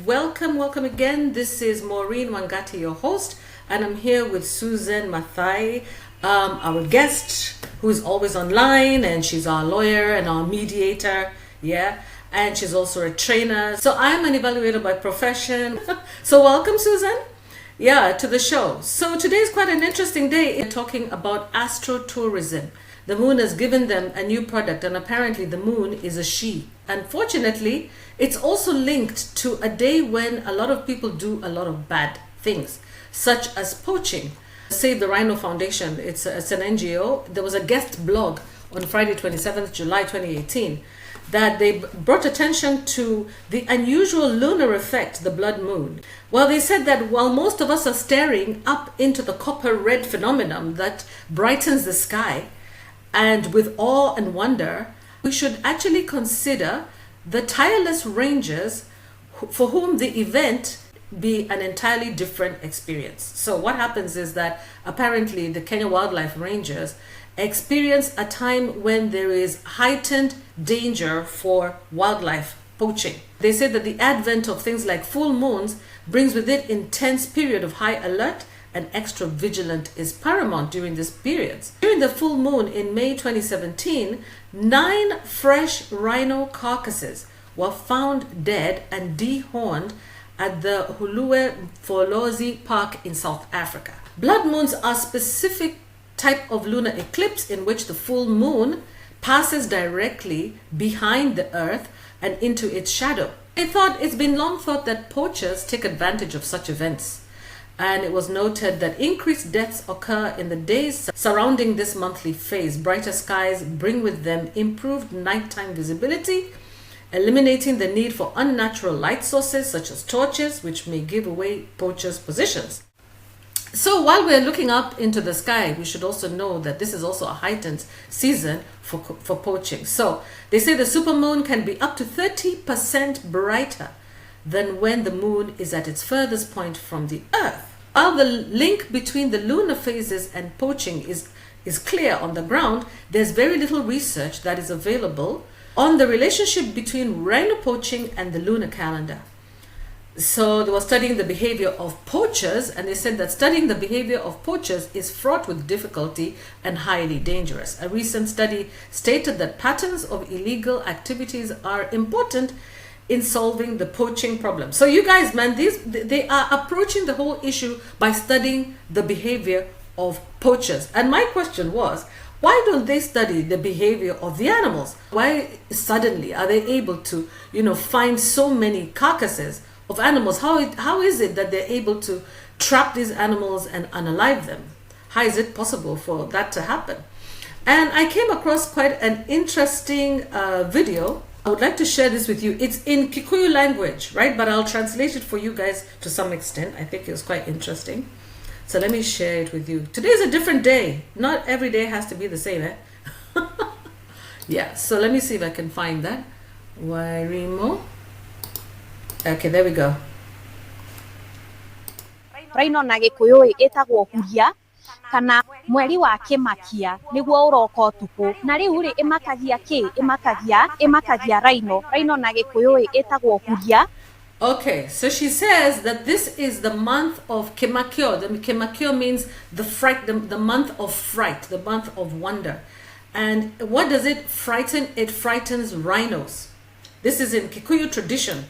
welcome again. This is Maureen Wangati, your host, and I'm here with Susan Mathai, our guest, who is always online, and she's our lawyer and our mediator, and she's also a trainer. So I'm an evaluator by profession. So welcome, Susan, to the show. So today is quite an interesting day. We're talking about astrotourism. The moon has given them a new product, and apparently the moon is a she. Unfortunately, it's also linked to a day when a lot of people do a lot of bad things, such as poaching. Save the Rhino Foundation, it's an NGO. There was a guest blog on Friday 27th July 2018 that they brought attention to the unusual lunar effect, the blood moon. Well, they said that while most of us are staring up into the copper red phenomenon that brightens the sky, and with awe and wonder, we should actually consider the tireless rangers for whom the event be an entirely different experience. So what happens is that apparently the Kenya Wildlife Rangers experience a time when there is heightened danger for wildlife poaching. They say that the advent of things like full moons brings with it intense period of high alert, and extra vigilant is paramount during this period. During the full moon in May 2017, 9 fresh rhino carcasses were found dead and dehorned at the Hulue Folozi Park in South Africa. Blood moons are a specific type of lunar eclipse in which the full moon passes directly behind the earth and into its shadow. It's been long thought that poachers take advantage of such events. And it was noted that increased deaths occur in the days surrounding this monthly phase. Brighter skies bring with them improved nighttime visibility, eliminating the need for unnatural light sources such as torches, which may give away poachers' positions. So while we're looking up into the sky, we should also know that this is also a heightened season for poaching. So they say the supermoon can be up to 30% brighter than when the moon is at its furthest point from the earth. While the link between the lunar phases and poaching is clear on the ground, there's very little research that is available on the relationship between rhino poaching and the lunar calendar. So they were studying the behavior of poachers, and they said that studying the behavior of poachers is fraught with difficulty and highly dangerous. A recent study stated that patterns of illegal activities are important in solving the poaching problem. So you guys, man, they are approaching the whole issue by studying the behavior of poachers. And my question was, why don't they study the behavior of the animals? Why suddenly are they able to, find so many carcasses of animals? How is it that they're able to trap these animals and unalive them? How is it possible for that to happen? And I came across quite an interesting video. I would like to share this with you. It's in Kikuyu language, right? But I'll translate it for you guys to some extent. I think it was quite interesting. So let me share it with you. Today is a different day. Not every day has to be the same, Yeah, so let me see if I can find that. Wairimo. Okay, there we go. Raino na Agikuyu etagwo huria kana mweri wa kimakia niguo uroka utuku na riu ri imakagia raino na Agikuyu etagwo huria. Okay, so she says that this is the month of Kimakio. The Kimakio means the month of fright, the month of wonder. And what does it frighten? It frightens rhinos. This is in Kikuyu tradition.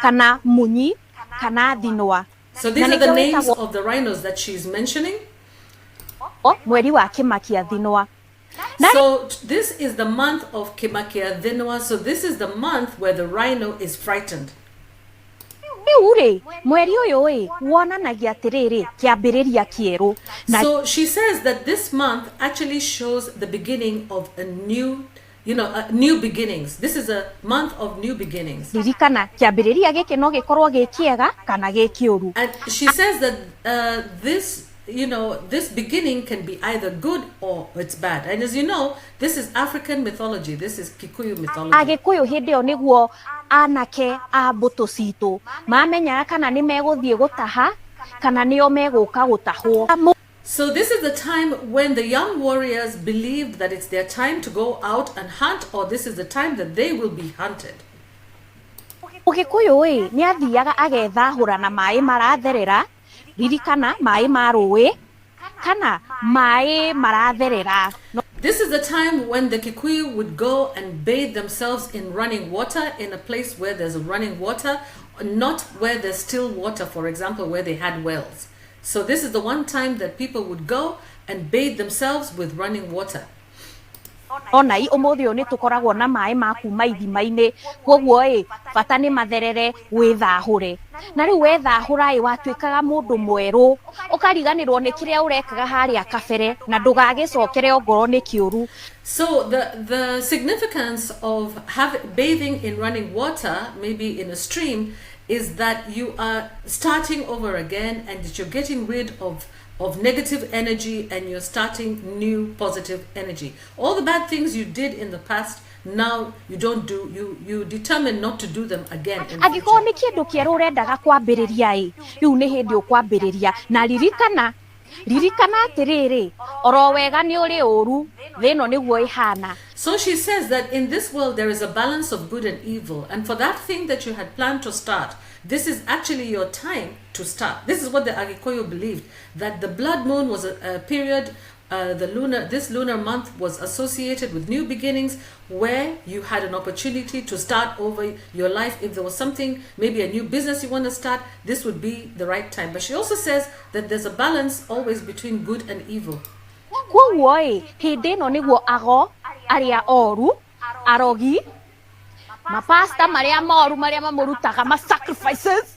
Kana munyi, kana dinoa. So these are the names of the rhinos that she's mentioning. Mweri wa kimakia dinoa. So this is the month of Kimakia Dinoa. So this is the month where the rhino is frightened. So she says that this month actually shows the beginning of a new, new beginnings. This is a month of new beginnings. And she says that this beginning can be either good or it's bad. And as you know, this is African mythology. This is Kikuyu mythology. Agikuyu hĩndĩ nĩguo anake a mbũtũ citũ mamenyaga kana nĩ megũthiĩ gũtaha kana nĩo megũka gũtahwo. So this is the time when the young warriors believed that it's their time to go out and hunt, or this is the time that they will be hunted. Ũgĩkũyũ nĩ athiaga agethahũra na maĩ maratherera, ririkana maĩ ma rũĩ kana maĩ maratherera. This is the time when the Kikuyu would go and bathe themselves in running water, in a place where there's running water, not where there's still water, for example, where they had wells. So this is the one time that people would go and bathe themselves with running water. Onai ũmũthĩ ũyũ nĩ tũkoragwo na maĩ ma kuma ithima-inĩ, kwoguo bata nĩ matherere wĩthahũre. Na rĩu wethahũra watuĩkaga mũndũ mwerũ, ũkariganĩrwo nĩ kĩrĩa ũrekaga harĩa kabere na ndũgagĩcokere ongorwo nĩ kĩũru. So the significance of bathing in running water, maybe in a stream, is that you are starting over again and that you're getting rid of negative energy and you're starting new positive energy. All the bad things you did in the past, now you don't do, you determine not to do them again in Agikuyu nĩ kĩndũ kĩerũ ũrendaga kwambĩrĩria rĩu nĩ hĩndĩ ũkwambĩrĩria na ririkana atĩrĩrĩ oro wega nĩ ũrĩ ũru thĩno nĩguo ĩhana. So she says that in this world there is a balance of good and evil, and for that thing that you had planned to start, this is actually your time to start. This is what the Agikuyu believed, that the blood moon was a period, this lunar month was associated with new beginnings, where you had an opportunity to start over your life. If there was something, maybe a new business you want to start, this would be the right time. But she also says that there's a balance always between good and evil. Kwoguo hĩndĩ ĩno nĩguo ago arĩa oru, arogi, mapasta marĩa moru marĩa mamũrutaga ma sacrifices,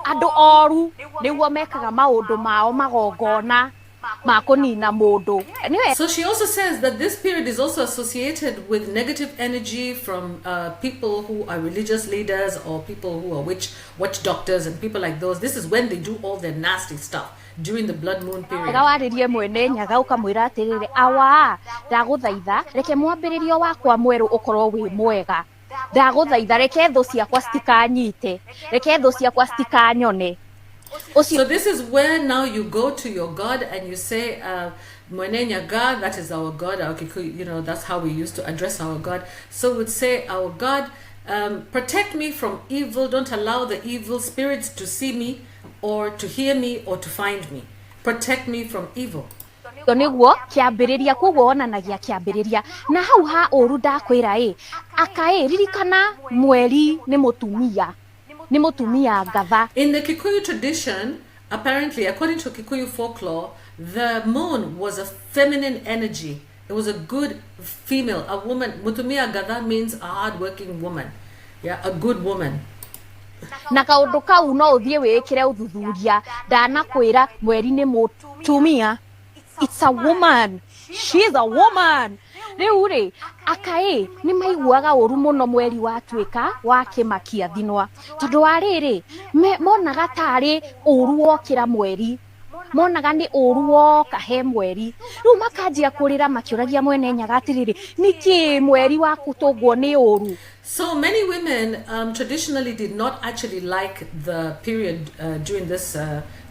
andũ oru nĩguo mekaga maũndũ mao magongona ma kũnina mũndũ. Anyway. So she also says that this period is also associated with negative energy from people who are religious leaders or people who are witch doctors and people like those. This is when they do all their nasty stuff during the blood moon period. Warĩrie mwene nyaga ũkamwĩra atĩrĩrĩ awa ndagũthaitha reke mwambĩrĩrio wakwa mwerũ ũkorwo wĩ mwega, ndagũthaitha reke thũ ciakwa citikanyite, reke thũ ciakwa citikanyone. So this is where now you go to your God and you say, Mwene Nyaga, that is our God, our Kikuyu, you know, that's how we used to address our God. So we'd say, our God, protect me from evil, don't allow the evil spirits to see me or to hear me or to find me. Protect me from evil. Nĩguo kĩambĩrĩria kwoguo onanagia kĩambĩrĩria na hau ha ũru ndakwĩra ririkana mweri nĩ mũtumia. In the Kikuyu tradition, apparently, according to Kikuyu folklore, the moon was a feminine energy. It was a good female, a woman. Mutumia Gatha means a hard-working woman. Yeah, a good woman. Na kaũndũ kau no ũthiĩ wĩkĩre ũthuthuria ndanakwĩra mweri nĩ mũtumia. It's a woman. She's a woman. Rĩu nĩ maiguaga ũru mũno mweri watuĩka wa kĩmakia thinwa tondũ wa rĩrĩ monaga tarĩ ũru wokĩra mweri, monaga nĩ ũru woka he mweri, rĩu makanjia kũrĩra makĩũragia mwene nyaga atĩrĩrĩ nĩkĩ mweri wa kũtũngwo nĩ ũru. So many women traditionally did not actually like the period during this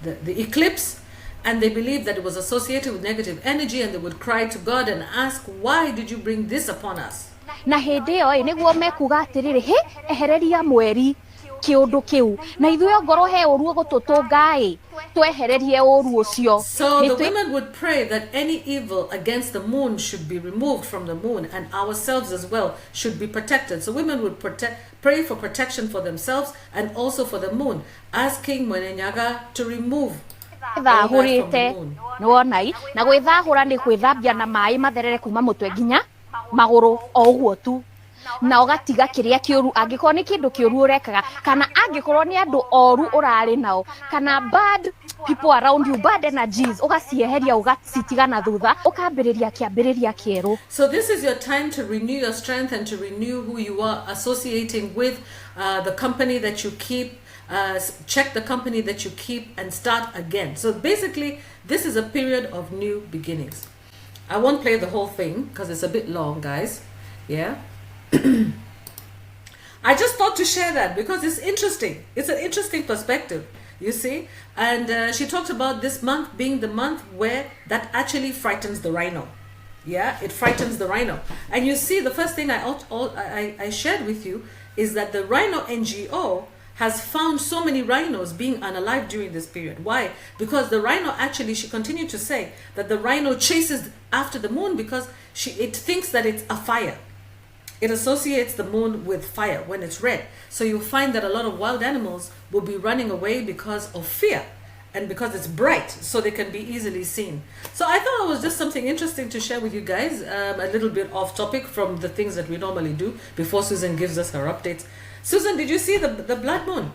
the eclipse. And they believed that it was associated with negative energy, and they would cry to God and ask, why did you bring this upon us? Na hĩndĩ ĩyo nĩguo mekuga atĩrĩrĩ ehereria mweri kĩũndũ kĩu na ithuĩ ongorwo he ũru gũtũtũnga twehererie ũru ũcio. So the women would pray that any evil against the moon should be removed from the moon, and ourselves as well should be protected. So women would pray for protection for themselves and also for the moon, asking Mwene Nyaga to remove thahũrĩte nĩwonai na gwĩthahũra nĩ gwĩthambia na maĩ matherere kuma mũtwe nginya magũrũ o ũguo tu na ũgatiga kĩrĩa kĩũru angĩkorwo nĩ kĩndũ kĩũru ũrekaga kana angĩkorwo nĩ andũ oru ũrarĩ nao kana bad people around you, bad energies ũgacieheria ũgacitiga na thutha ũkambĩrĩria kĩambĩrĩria kĩerũ. So this is your time to renew your strength and to renew who you are associating with, the company that you keep. Check the company that you keep and start again. So basically, this is a period of new beginnings. I won't play the whole thing because it's a bit long, guys. Yeah. I just thought to share that because it's interesting. It's an interesting perspective, you see. And she talked about this month being the month where that actually frightens the rhino. Yeah, it frightens the rhino. And you see, the first thing I shared with you is that the rhino NGO has found so many rhinos being unalive during this period. Why? Because the rhino actually, she continued to say that the rhino chases after the moon because it thinks that it's a fire. It associates the moon with fire when it's red. So you'll find that a lot of wild animals will be running away because of fear and because it's bright, so they can be easily seen. So I thought it was just something interesting to share with you guys, a little bit off topic from the things that we normally do before Susan gives us her updates. Susan, did you see the blood moon?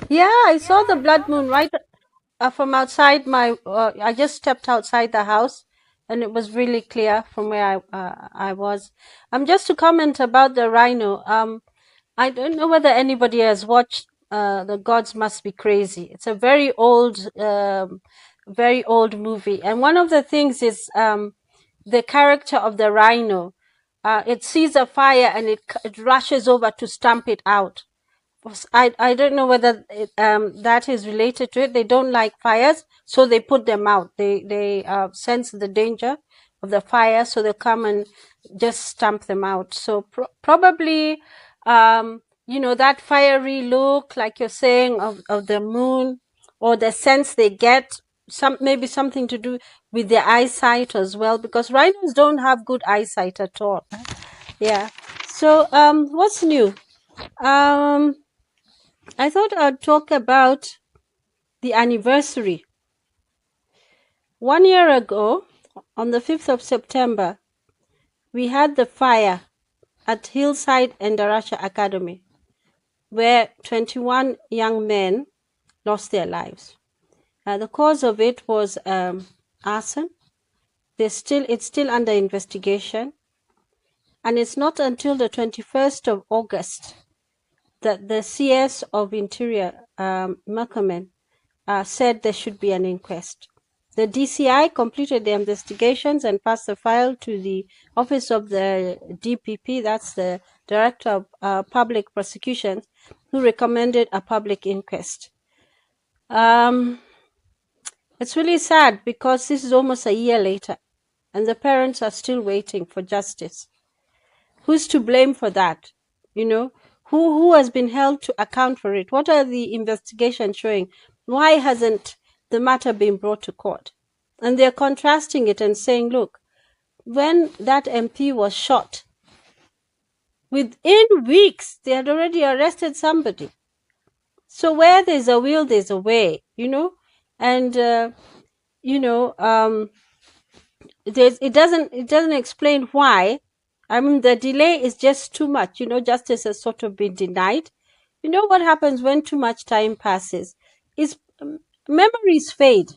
Yeah, I saw the blood moon right from outside my. I just stepped outside the house, and it was really clear from where I was. Just to comment about the rhino. I don't know whether anybody has watched The Gods Must Be Crazy. It's a very old movie, and one of the things is the character of the rhino. It sees a fire and it rushes over to stamp it out. I don't know whether that is related to it. They don't like fires, so they put them out. They sense the danger of the fire, so they come and just stamp them out. So probably, that fiery look, like you're saying, of the moon, or the sense they get, maybe something to do with their eyesight as well, because rhinos don't have good eyesight at all. Yeah. So what's new? I thought I'd talk about the anniversary. 1 year ago, on the 5th of September, we had the fire at Hillside Endarasha Academy, where 21 young men lost their lives. The cause of it was arson. It's still under investigation. And it's not until the 21st of August that the CS of Interior, Makamen, said there should be an inquest. The DCI completed the investigations and passed the file to the Office of the DPP, that's the Director of Public Prosecutions, who recommended a public inquest. It's really sad because this is almost a year later and the parents are still waiting for justice. Who's to blame for that? Who has been held to account for it? What are the investigations showing? Why hasn't the matter been brought to court? And they're contrasting it and saying, look, when that MP was shot, within weeks, they had already arrested somebody. So where there's a will, there's a way, and, it doesn't explain why. I mean, the delay is just too much. Justice has sort of been denied. What happens when too much time passes is memories fade.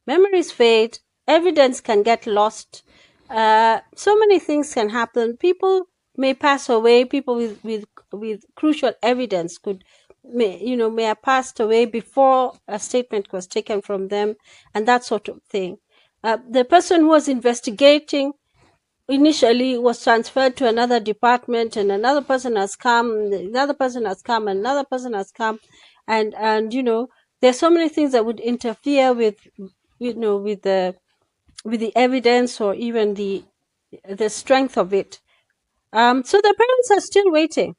Evidence can get lost. So many things can happen. People may pass away. People with crucial evidence may have passed away before a statement was taken from them, and that sort of thing. The person who was investigating initially was transferred to another department, and another person has come, and another person has come, and there's so many things that would interfere with the evidence or even the strength of it. So the parents are still waiting,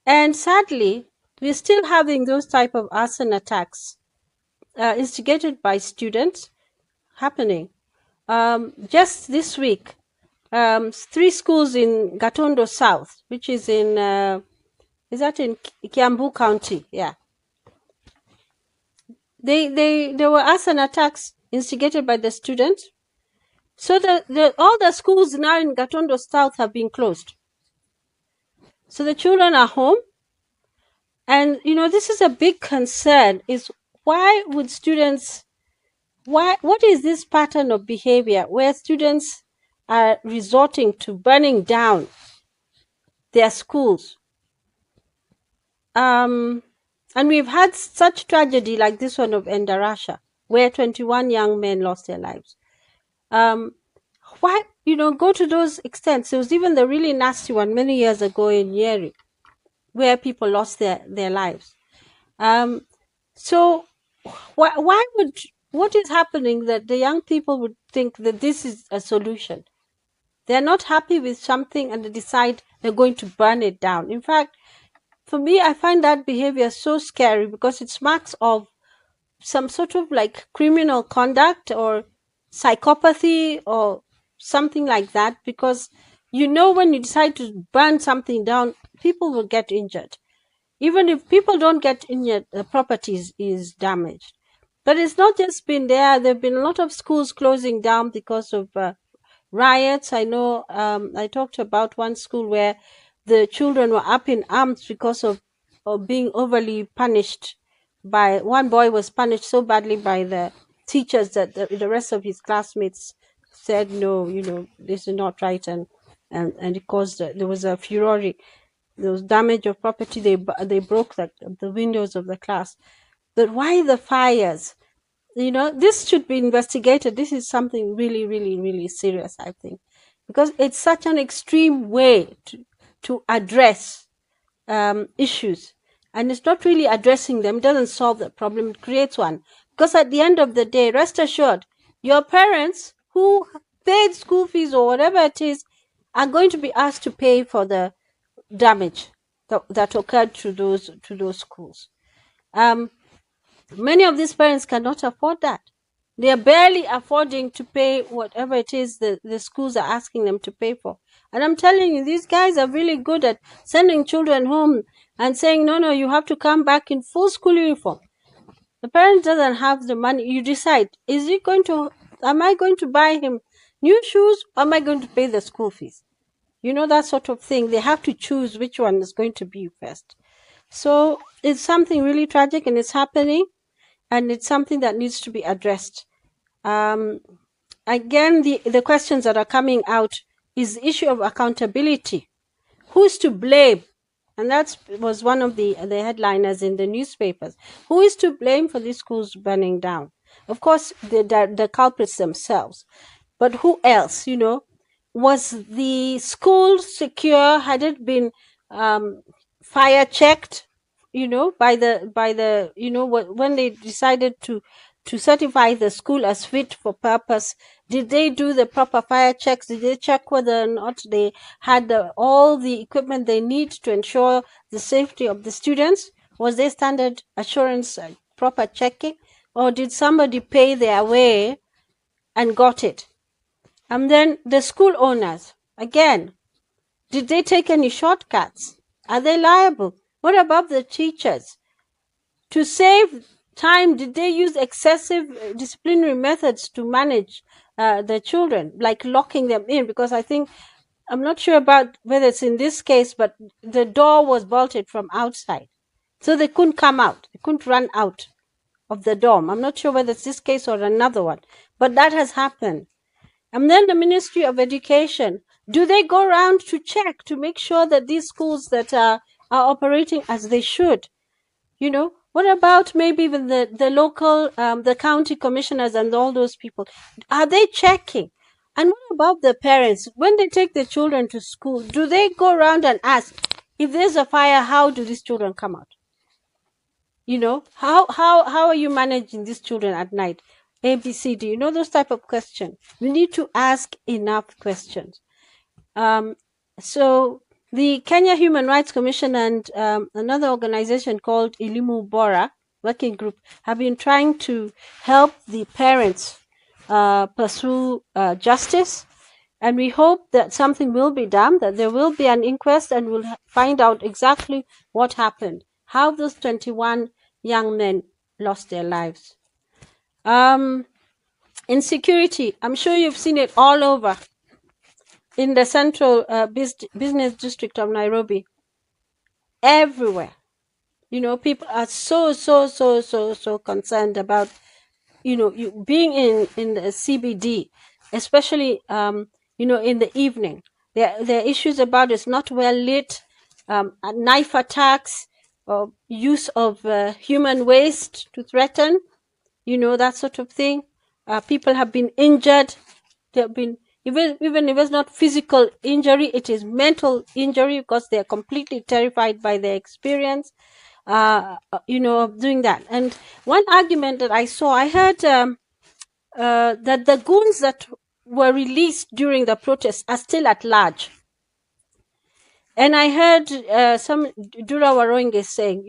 and sadly, we're still having those type of arson attacks instigated by students happening. Just this week, 3 schools in Gatondo South, which is in Kiambu County? Yeah. There were arson attacks instigated by the students. So all the schools now in Gatondo South have been closed. So the children are home. And, this is a big concern, is why would students... what is this pattern of behavior where students are resorting to burning down their schools? And we've had such tragedy like this one of Endarasha, where 21 young men lost their lives. Why, go to those extents? There was even the really nasty one many years ago in Nyeri. where people lost their lives. So why would what is happening that the young people would think that this is a solution? They're not happy with something and they decide they're going to burn it down. In fact, for me, I find that behavior so scary because it smacks of some sort of like criminal conduct or psychopathy or something like that, because when you decide to burn something down, people will get injured. Even if people don't get injured, the property is damaged. But it's not just been there. There have been a lot of schools closing down because of riots. I know I talked about one school where the children were up in arms because of being overly punished. One boy was punished so badly by the teachers that the rest of his classmates said, no, this is not right, and it caused there was a furore. There was damage of property. They broke the windows of the class. But why the fires? This should be investigated. This is something really, really, really serious, I think, because it's such an extreme way to address issues, and it's not really addressing them. It doesn't solve the problem. It creates one. Because at the end of the day, rest assured, your parents who paid school fees or whatever it is are going to be asked to pay for the damage that occurred to those schools. Many of these parents cannot afford that. They are barely affording to pay whatever it is the schools are asking them to pay for. And I'm telling you, these guys are really good at sending children home and saying, no, you have to come back in full school uniform. The parent doesn't have the money. You decide, am I going to buy him new shoes, or am I going to pay the school fees? That sort of thing. They have to choose which one is going to be first. So it's something really tragic, and it's happening, and it's something that needs to be addressed. Again, the questions that are coming out is the issue of accountability. Who's to blame? And that was one of the headliners in the newspapers. Who is to blame for these schools burning down? Of course, the culprits themselves. But who else? Was the school secure? Had it been fire checked? By the when they decided to certify the school as fit for purpose, did they do the proper fire checks? Did they check whether or not they had all the equipment they need to ensure the safety of the students? Was there standard assurance, proper checking, or did somebody pay their way and got it? And then the school owners, again, did they take any shortcuts? Are they liable? What about the teachers? To save time, did they use excessive disciplinary methods to manage the children, like locking them in? Because I'm not sure about whether it's in this case, but the door was bolted from outside. So they couldn't come out. They couldn't run out of the dorm. I'm not sure whether it's this case or another one, but that has happened. And then the Ministry of Education, do they go around to check to make sure that these schools that are operating as they should? What about maybe even the local, the county commissioners and all those people? Are they checking? And what about the parents? When they take the children to school, do they go around and ask, if there's a fire, how do these children come out? How are you managing these children at night? A, B, C, D, those type of questions. We need to ask enough questions. So the Kenya Human Rights Commission and another organization called Elimu Bora Working Group have been trying to help the parents pursue justice, and we hope that something will be done, that there will be an inquest, and we'll find out exactly what happened, how those 21 young men lost their lives. Insecurity, I'm sure you've seen it all over in the central business district of Nairobi. Everywhere, people are so concerned about, you being in the CBD, especially, in the evening. There are issues about it's not well lit, knife attacks, or use of human waste to threaten, that sort of thing. People have been injured. There have been Even if it's not physical injury, it is mental injury because they are completely terrified by their experience, of doing that. And one argument that I heard that the goons that were released during the protests are still at large. And I heard some Dura Waroinge saying,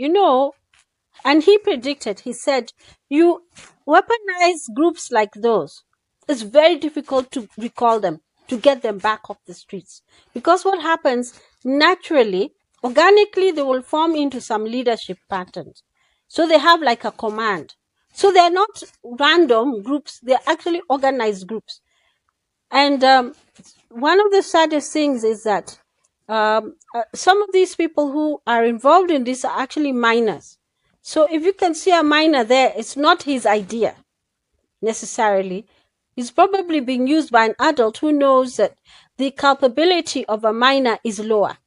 and he predicted, he said, you weaponize groups like those, it's very difficult to recall them, to get them back off the streets. Because what happens naturally, organically, they will form into some leadership patterns. So they have like a command. So they're not random groups, they're actually organized groups. And one of the saddest things is that some of these people who are involved in this are actually minors. So if you can see a minor there, it's not his idea necessarily. It's probably being used by an adult who knows that the culpability of a minor is lower.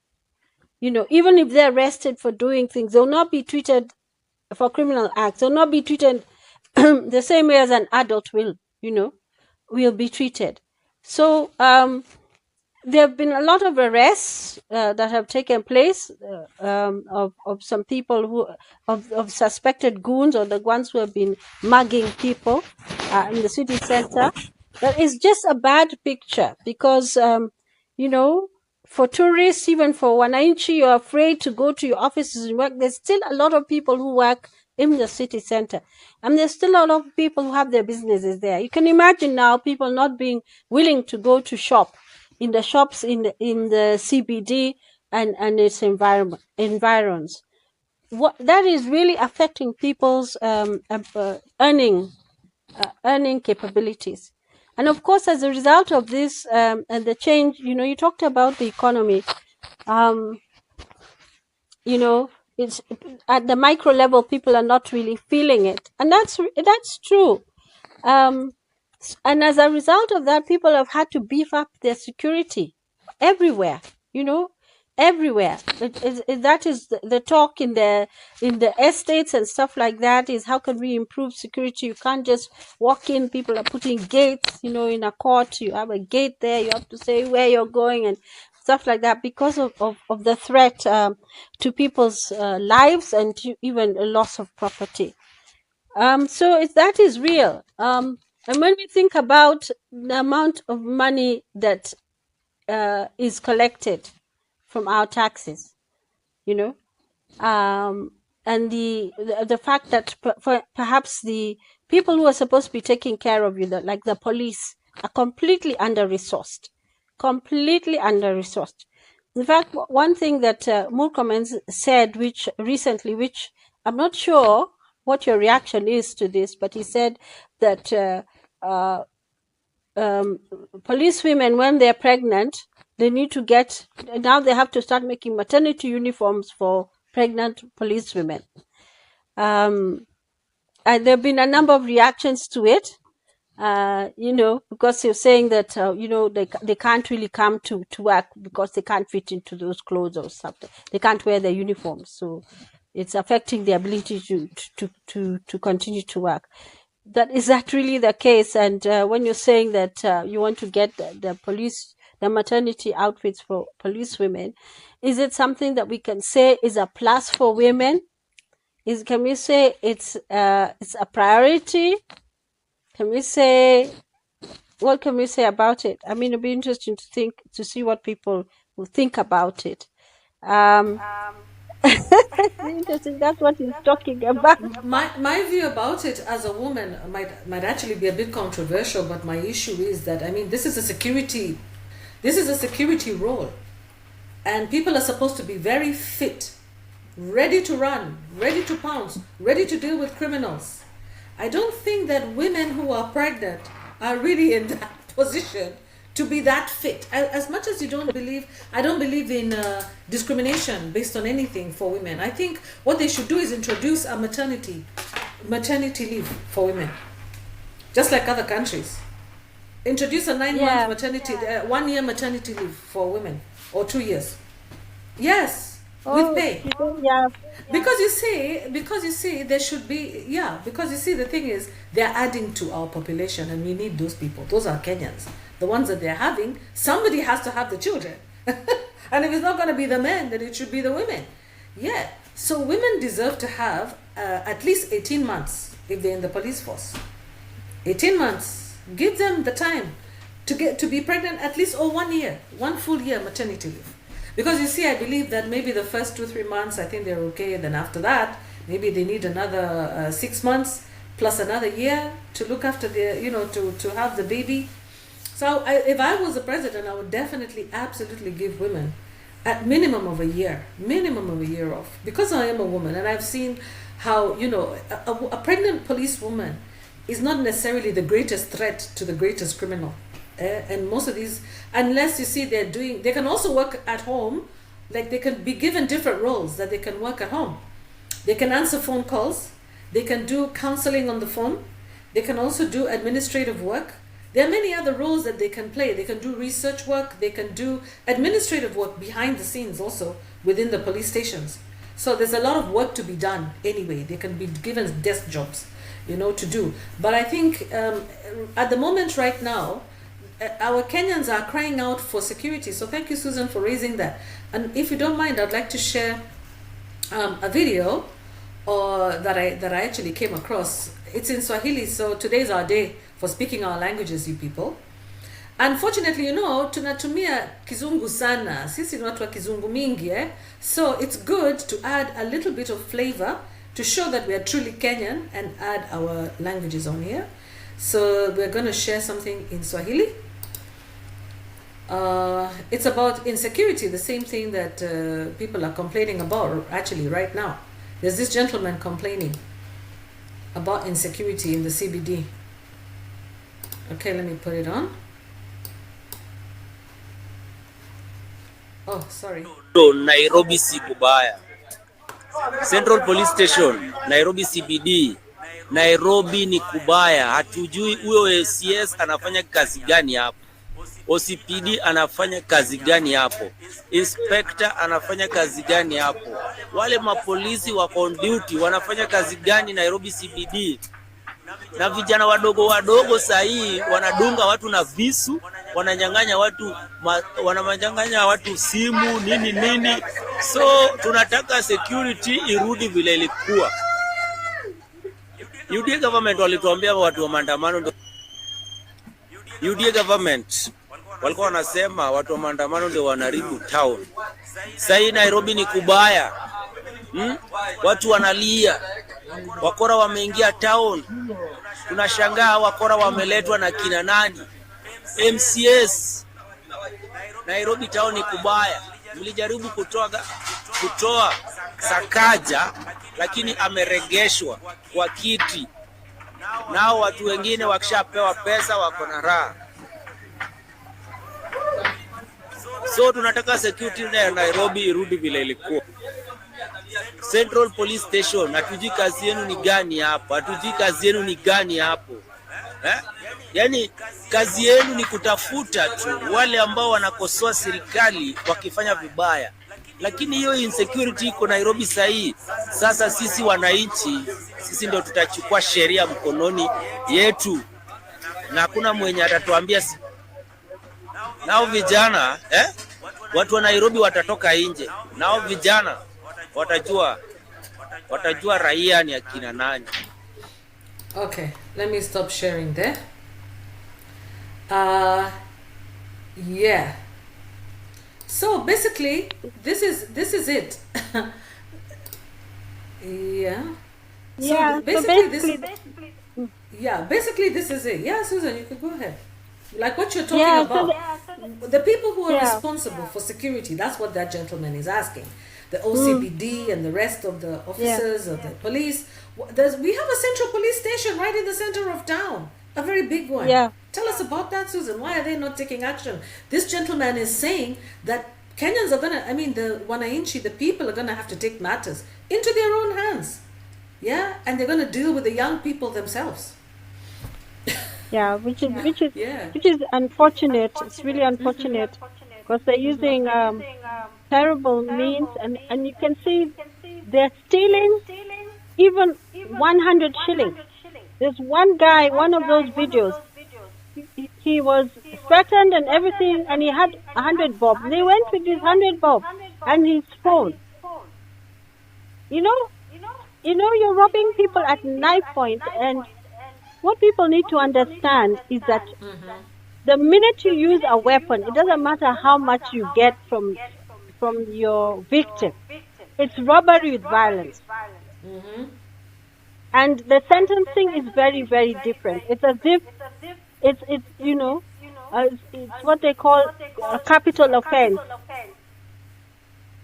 Even if they're arrested for doing things, they'll not be treated for criminal acts. They'll not be treated the same way as an adult will be treated. So there have been a lot of arrests that have taken place of some people of suspected goons, or the ones who have been mugging people in the city center. That is just a bad picture because, for tourists, even for wananchi, you're afraid to go to your offices and work. There's still a lot of people who work in the city center, and there's still a lot of people who have their businesses there. You can imagine now people not being willing to go to shop in the shops in the CBD and its environs. What that is really affecting people's earning capabilities. And of course, as a result of this and the change, you talked about the economy. It's at the micro level, people are not really feeling it, and that's true. And as a result of that, people have had to beef up their security everywhere. Everywhere. That is the talk in the estates and stuff like that. Is how can we improve security? You can't just walk in. People are putting gates. In a court, you have a gate there. You have to say where you're going and stuff like that because of the threat to people's lives and to even a loss of property. So that is real. And when we think about the amount of money that is collected from our taxes, and the fact that perhaps the people who are supposed to be taking care of you, like the police, are completely under-resourced. In fact, one thing that Murkomen said, which I'm not sure what your reaction is to this, but he said that police women, when they're pregnant, they have to start making maternity uniforms for pregnant police women. And there have been a number of reactions to it, because you're saying that, they can't really come to work because they can't fit into those clothes or something. They can't wear their uniforms. So it's affecting their ability to continue to work. Is that really the case? And when you're saying that you want to get the maternity outfits for police women, is it something that we can say is a plus for women? Can we say it's a priority? What can we say about it? I mean, it'd be interesting to see what people will think about it. Interesting. That's what he's talking about. My view about it as a woman might actually be a bit controversial, but my issue is that, this is a security role, and people are supposed to be very fit, ready to run, ready to pounce, ready to deal with criminals. I don't think that women who are pregnant are really in that position to be that fit. As much as I don't believe in discrimination based on anything for women. I think what they should do is introduce a maternity leave for women, just like other countries. Introduce a 9-month 1 year maternity leave for women, or 2 years. Yes, with pay. Yeah. Because you see, there should be, yeah, because you see, the thing is, they're adding to our population and we need those people. Those are Kenyans. The ones that they're having, somebody has to have the children. And if it's not going to be the men, then it should be the women. Yeah. So women deserve to have at least 18 months if they're in the police force. 18 months. Give them the time to be pregnant, at least, or 1 year, 1 full year maternity leave. Because you see, I believe that maybe the first 2-3 months, I think they're okay. Then after that, maybe they need another 6 months plus another year to look after the, to have the baby. So if I was the president, I would definitely, absolutely give women at minimum of a year off. Because I am a woman and I've seen how, a pregnant police woman is not necessarily the greatest threat to the greatest criminal. And most of these, unless you see they can also work at home, like they can be given different roles that they can work at home. They can answer phone calls, they can do counseling on the phone, they can also do administrative work. There are many other roles that they can play. They can do research work, they can do administrative work behind the scenes also within the police stations. So there's a lot of work to be done anyway. They can be given desk jobs, to do. But I think at the moment right now, our Kenyans are crying out for security. So thank you, Susan, for raising that. And if you don't mind, I'd like to share a video that I actually came across. It's in Swahili, so today's our day for speaking our languages, you people. Unfortunately, tunatumia kizungu sana. Sisi ni watu wa kizungu mingi, So it's good to add a little bit of flavor to show that we are truly Kenyan and add our languages on here. So we're going to share something in Swahili. It's about insecurity, the same thing that people are complaining about actually right now. There's this gentleman complaining about insecurity in the CBD. Okay, let me put it on. Oh, sorry. Nairobi si kubaya. Central Police Station, Nairobi CBD. Nairobi ni kubaya. Hatujui huyo ACS anafanya kazi gani hapo. OCPD anafanya kazi gani hapo? Inspector anafanya kazi gani hapo? Wale mapolisi wako on duty wanafanya kazi gani Nairobi CBD? Na vijana wadogo sahii wanadunga watu na visu, wananyang'anya watu simu nini. So tunataka security irudi vile ilikuwa. UDA government walituambia watu wa maandamano. UDA government walikuwa wanasema watu wa maandamano ndio wanaribu town. Sasa Nairobi ni kubaya. Watu wanalia. Wakora wameingia town. Tunashangaa wakora wameletwa na kina nani? MCS. Nairobi town ni kubaya. Mlijaribu kutoa Sakaja lakini ameregeshwa kwa kiti. Nao watu wengine wakishapewa pesa wako na raha. So tunataka security ya Nairobi irudi vile ilikuwa. Central Police Station, hatujui kazi yenu ni gani hapo. Yaani kazi yenu ni kutafuta tu wale ambao wanakosoa serikali wakifanya vibaya. Lakini hiyo insecurity iko Nairobi sahi. Sasa sisi wananchi, sisi ndio tutachukua sheria mkononi yetu. Na hakuna mwenye atatuambia nao vijana, watu wa Nairobi watatoka nje. Nao vijana watajua raia ni akina nani. Okay, let me stop sharing there. Yeah. So basically, this is it. Yeah. Yeah. Basically this is it. Yeah, Susan, you can go ahead. Like what you're talking about. The people who are responsible for security, that's what that gentleman is asking. The OCPD and the rest of the officers of the police. We have a central police station right in the center of town. A very big one. Yeah. Tell us about that, Susan. Why are they not taking action? This gentleman is saying that Kenyans are the Wananchi, the people are going to have to take matters into their own hands. Yeah? And they're going to deal with the young people themselves. Yeah, which is unfortunate. It's really unfortunate because they're using terrible means, and you can see they're stealing even 100 shillings. There's one guy, one of those videos, he was threatened and everything, and he had 100 bob. They went with his 100 bob and his phone. You know, you're robbing people at knife point, and what people need to understand is that the minute you use a weapon, it doesn't matter how much you get from your victim. It's robbery with violence. And the sentencing is very, very different. It's as if it's it's what they call a capital offense.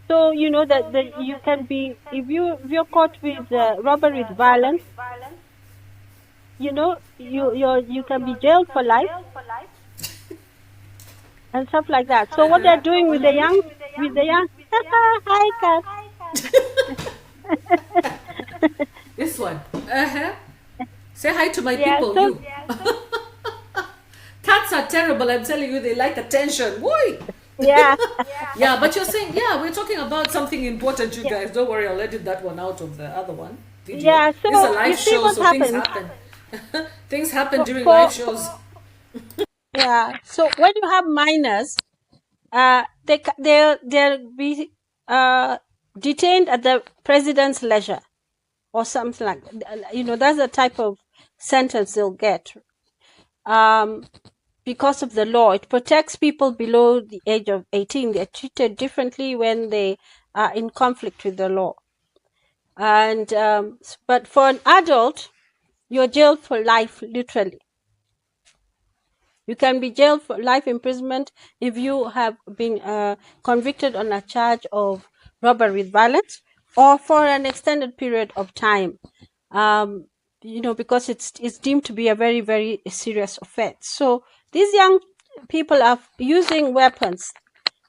So that you can be, if you're caught with robbery with violence, you can be jailed for life and stuff like that. So what they're doing with the young hi Kat. This one. Say hi to my people. So, you. Cats are terrible. I'm telling you, they like attention. Boy. Yeah. Yeah, but you're saying, we're talking about something important, you guys. Don't worry, I'll edit that one out of the other one. Video. Yeah, so this is a live you see show, what so happens. things happen. Things happen during live shows. Yeah. So when you have minors, they'll be detained at the president's leisure or something like that. That's the type of sentence they'll get. Because of the law, it protects people below the age of 18. They're treated differently when they are in conflict with the law. And but for an adult, you're jailed for life, literally. You can be jailed for life imprisonment if you have been convicted on a charge of robbery with violence, or for an extended period of time. Because it's deemed to be a very, very serious offense. So these young people are using weapons,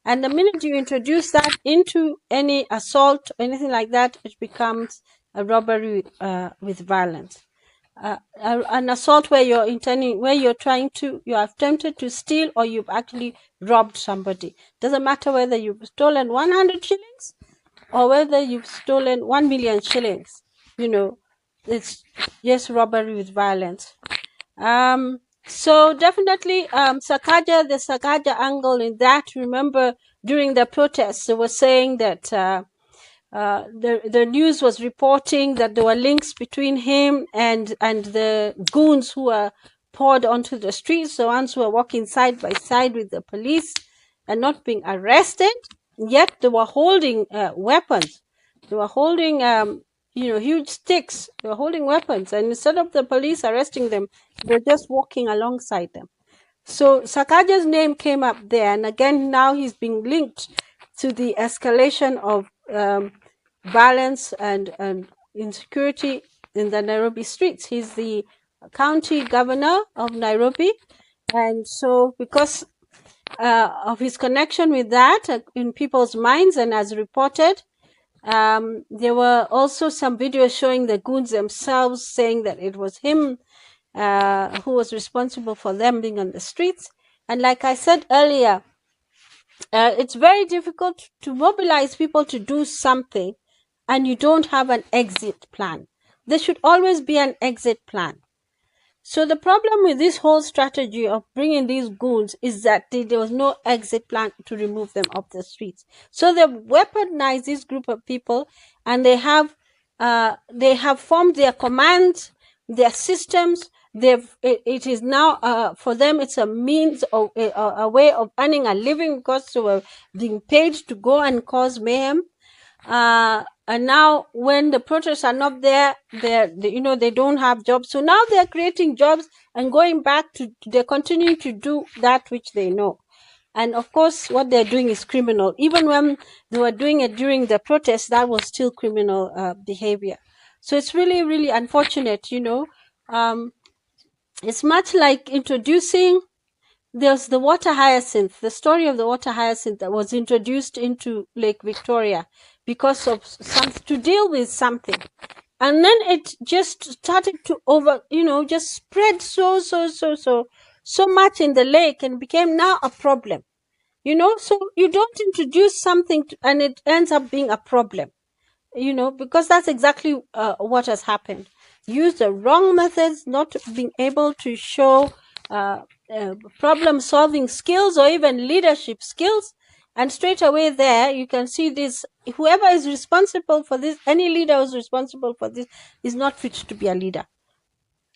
and the minute you introduce that into any assault or anything like that, it becomes a robbery with violence. An assault where you're attempted to steal, or you've actually robbed somebody. Doesn't matter whether you've stolen 100 shillings or whether you've stolen 1 million shillings. It's just robbery with violence. So definitely, the Sakaja angle in that. Remember, during the protests, they were saying that the news was reporting that there were links between him and the goons who were poured onto the streets, the ones who were walking side by side with the police and not being arrested. Yet they were holding weapons. They were holding huge sticks. They were holding weapons, and instead of the police arresting them, they're just walking alongside them. So Sakaja's name came up there, and again now he's being linked to the escalation of violence and insecurity in the Nairobi streets. He's the county governor of Nairobi, and so because of his connection with that in people's minds, and as reported, there were also some videos showing the goons themselves saying that it was him who was responsible for them being on the streets. And like I said earlier, it's very difficult to mobilize people to do something and you don't have an exit plan. There should always be an exit plan. So the problem with this whole strategy of bringing these goons is that there was no exit plan to remove them off the streets. So they weaponized this group of people, and they have formed their commands, their systems. It is now for them, it's a means of a way of earning a living, because they were being paid to go and cause mayhem. And now when the protests are not there, they don't have jobs. So now they're creating jobs and going back they're continuing to do that which they know. And of course, what they're doing is criminal. Even when they were doing it during the protests, that was still criminal behavior. So it's really, really unfortunate, It's much like introducing, there's the water hyacinth, the story of the water hyacinth that was introduced into Lake Victoria because of to deal with something. And then it just started to just spread so much in the lake and became now a problem. So you don't introduce something and it ends up being a problem, because that's exactly what has happened. Use the wrong methods, not being able to show uh, problem solving skills or even leadership skills. And straight away there, you can see this, whoever is responsible for this, any leader who's responsible for this is not fit to be a leader.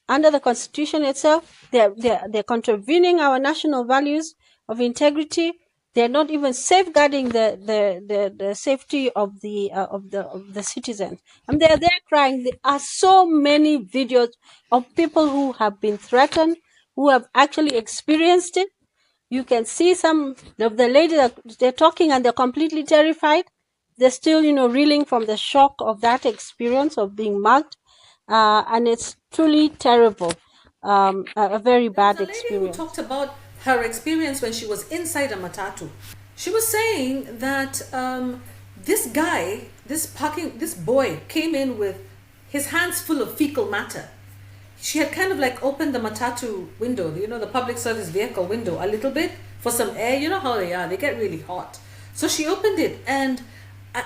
Under the constitution itself, they're contravening our national values of integrity. They're not even safeguarding the safety of the citizens. And they're there crying. There are so many videos of people who have been threatened, who have actually experienced it. You can see some of the ladies that they're talking and they're completely terrified. They're still, reeling from the shock of that experience of being mugged. And it's truly terrible. A very bad There's a lady who experience. talked about her experience when she was inside a matatu. She was saying that this guy, this boy, came in with his hands full of fecal matter. She had kind of like opened the matatu window, the public service vehicle window, a little bit for some air. You know how they are; they get really hot. So she opened it, and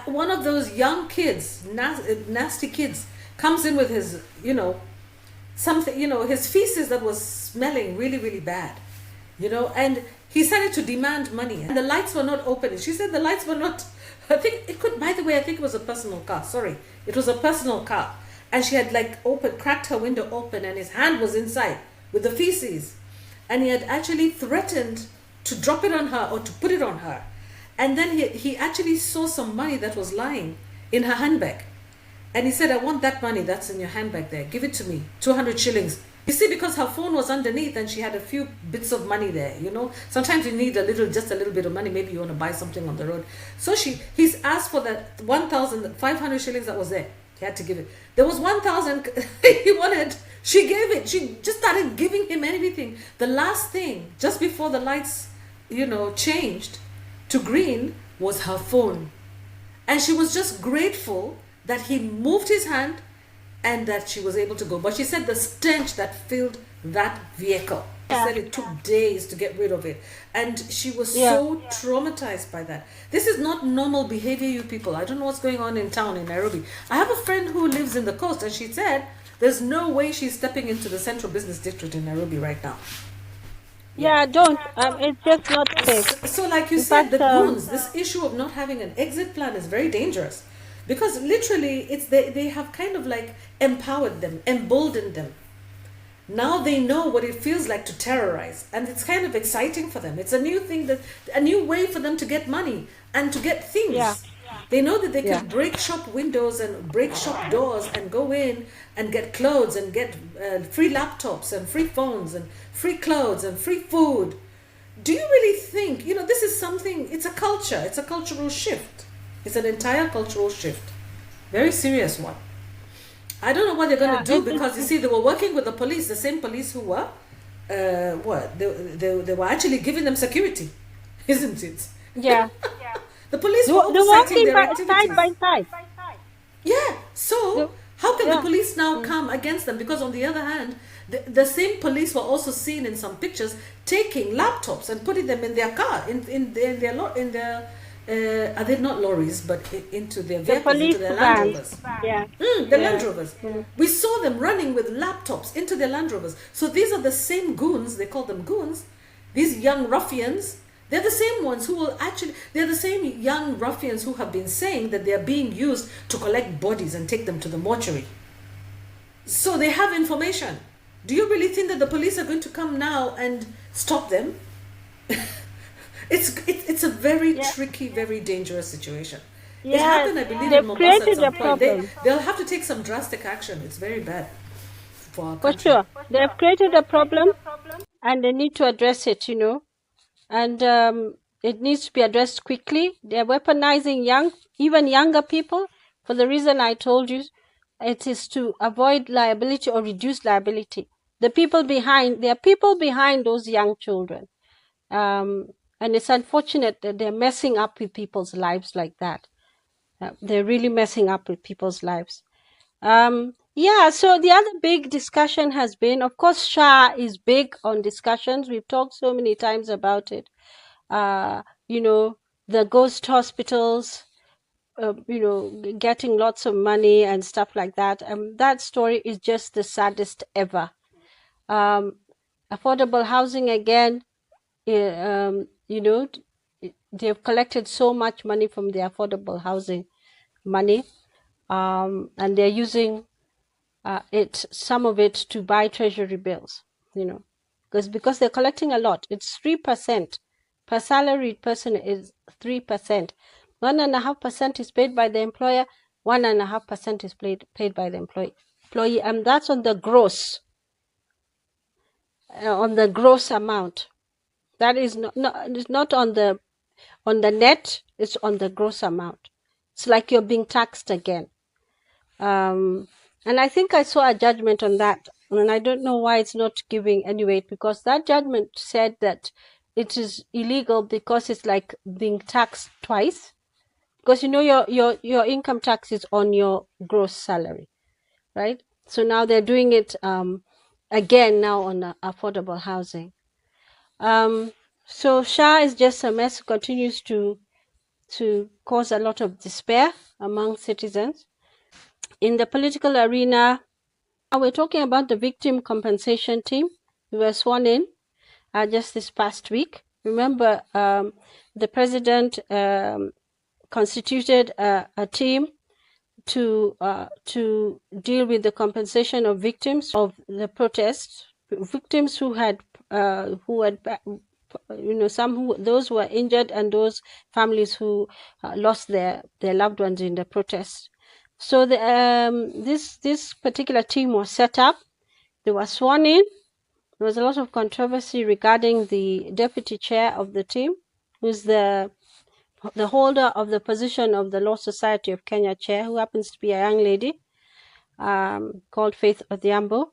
one of those young kids, nasty kids, comes in with his, something, his feces that was smelling really, really bad, and he started to demand money. And the lights were not open. She said the lights were not, I think it could, by the way, I think it was a personal car. Sorry, it was a personal car. And she had like cracked her window open, and his hand was inside with the feces. And he had actually threatened to drop it on her or to put it on her. And then he actually saw some money that was lying in her handbag. And he said, I want that money that's in your handbag there. Give it to me. 200 shillings. You see, because her phone was underneath and she had a few bits of money there, Sometimes you need just a little bit of money. Maybe you want to buy something on the road. So he's asked for that 1,500 shillings that was there. He had to give it. There was 1,000 he wanted. She gave it. She just started giving him everything. The last thing, just before the lights, changed to green, was her phone. And she was just grateful that he moved his hand and that she was able to go. But she said the stench that filled that vehicle. She said it took days to get rid of it. And she was so traumatized by that. This is not normal behavior, you people. I don't know what's going on in town in Nairobi. I have a friend who lives in the coast, and she said there's no way she's stepping into the central business district in Nairobi right now. Yeah, don't. It's just not safe. So like you said, the goons, this issue of not having an exit plan is very dangerous. Because literally, they have kind of like empowered them, emboldened them. Now they know what it feels like to terrorize, and it's kind of exciting for them. It's a new thing, a new way for them to get money and to get things. Yeah. They know that they can break shop windows and break shop doors and go in and get clothes and get free laptops and free phones and free clothes and free food. Do you really think, this is something, it's a culture, it's a cultural shift. It's an entire cultural shift. Very serious one. I don't know what they're going to do, because you see, they were working with the police, the same police who were, they were actually giving them security, isn't it? Yeah. The police were oversighting their activities. Side by side. Yeah. So how can the police now come against them? Because on the other hand, the same police were also seen in some pictures taking laptops and putting them in their car, in their are they not lorries, but into their vehicles, into their Land Rovers. Yeah. Land Rovers. We saw them running with laptops into their Land Rovers. So these are the same goons, they call them goons, these young ruffians. They're the same ones who will actually, they're the same young ruffians who have been saying that they're being used to collect bodies and take them to the mortuary. So they have information. Do you really think that the police are going to come now and stop them? It's a very tricky, very dangerous situation. It happened, I believe, in Mombasa at some point. They'll have to take some drastic action. It's very bad for our country. For sure. They've created a problem and they need to address it, And it needs to be addressed quickly. They're weaponizing even younger people for the reason I told you. It is to avoid liability or reduce liability. There are people behind those young children. And it's unfortunate that they're messing up with people's lives like that. They're really messing up with people's lives. So the other big discussion has been, of course, SHA is big on discussions. We've talked so many times about it. the ghost hospitals, getting lots of money and stuff like that. That story is just the saddest ever. Affordable housing again, they've collected so much money from the affordable housing money, and they're using some of it to buy treasury bills, because they're collecting a lot. It's 3% per salaried person is 3%. 1.5% is paid by the employer. 1.5% is paid by the employee, and that's on the gross. On the gross amount. That is it's not on the net. It's on the gross amount. It's like you're being taxed again. And I think I saw a judgment on that, and I don't know why it's not giving any weight, because that judgment said that it is illegal because it's like being taxed twice, because your income tax is on your gross salary, right? So now they're doing it again now on affordable housing. So SHA is just a mess, continues to cause a lot of despair among citizens. In the political arena, we're talking about the victim compensation team. We were sworn in just this past week. Remember, the president constituted a team to deal with the compensation of victims of the protests, victims who had those who were injured, and those families who lost their loved ones in the protests. So this particular team was set up. They were sworn in. There was a lot of controversy regarding the deputy chair of the team, who's the holder of the position of the Law Society of Kenya chair, who happens to be a young lady called Faith Odhiambo.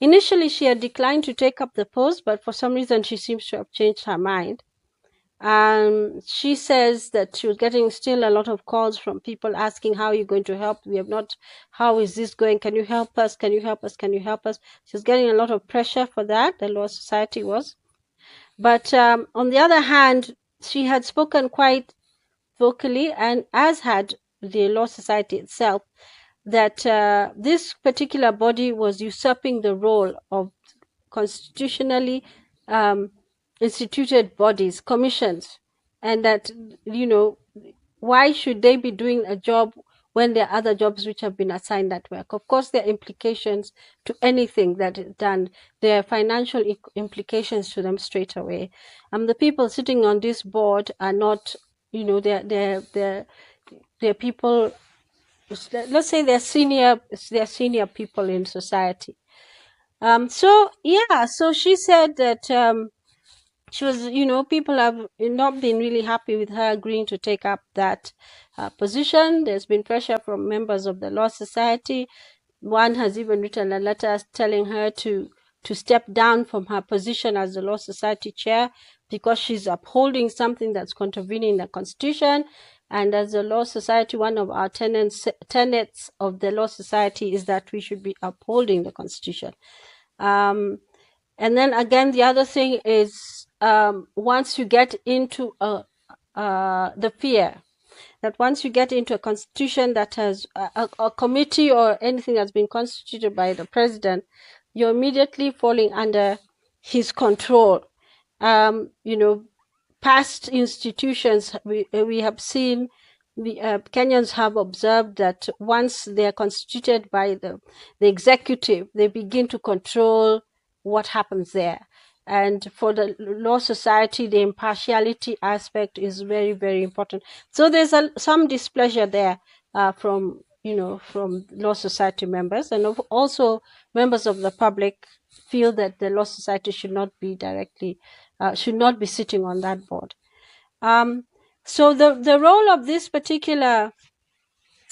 Initially, she had declined to take up the post, but for some reason, she seems to have changed her mind. She says that she was getting still a lot of calls from people asking, how are you going to help? We have not, how is this going? Can you help us? Can you help us? Can you help us? She's getting a lot of pressure for that, the Law Society was. But on the other hand, she had spoken quite vocally, and as had the Law Society itself, that this particular body was usurping the role of constitutionally instituted bodies, commissions, and that, why should they be doing a job when there are other jobs which have been assigned that work? Of course, there are implications to anything that is done. There are financial implications to them straight away. The people sitting on this board are not, they're people, let's say they're senior people in society. So she said that she was, people have not been really happy with her agreeing to take up that position. There's been pressure from members of the Law Society. One has even written a letter telling her to step down from her position as the Law Society chair, because she's upholding something that's contravening the Constitution. And as a Law Society, one of our tenets of the Law Society is that we should be upholding the Constitution. And then again, the other thing is, once you get into the fear that once you get into a constitution that has a committee or anything that's been constituted by the president, you're immediately falling under his control. Past institutions, we have seen, Kenyans have observed that once they are constituted by the executive, they begin to control what happens there. And for the Law Society, the impartiality aspect is very, very important. So there's some displeasure there from Law Society members, and also members of the public feel that the Law Society should not be sitting on that board. So the role of this particular,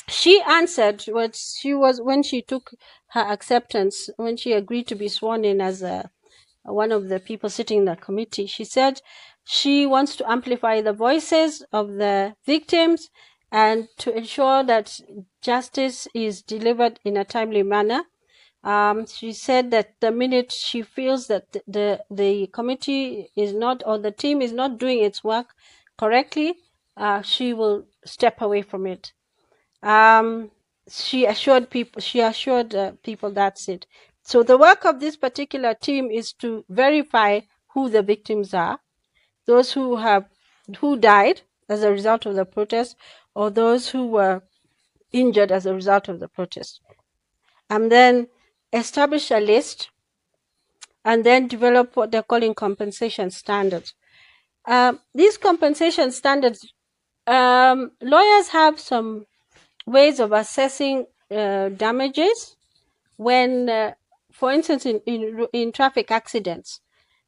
she answered when she took her acceptance, when she agreed to be sworn in as one of the people sitting in the committee. She said she wants to amplify the voices of the victims and to ensure that justice is delivered in a timely manner. She said that the minute she feels that the committee is not, or the team is not doing its work correctly, she will step away from it. She assured people that's it. So the work of this particular team is to verify who the victims are, those who died as a result of the protest, or those who were injured as a result of the protest, and then establish a list, and then develop what they're calling compensation standards. These compensation standards, lawyers have some ways of assessing damages when, for instance, in traffic accidents,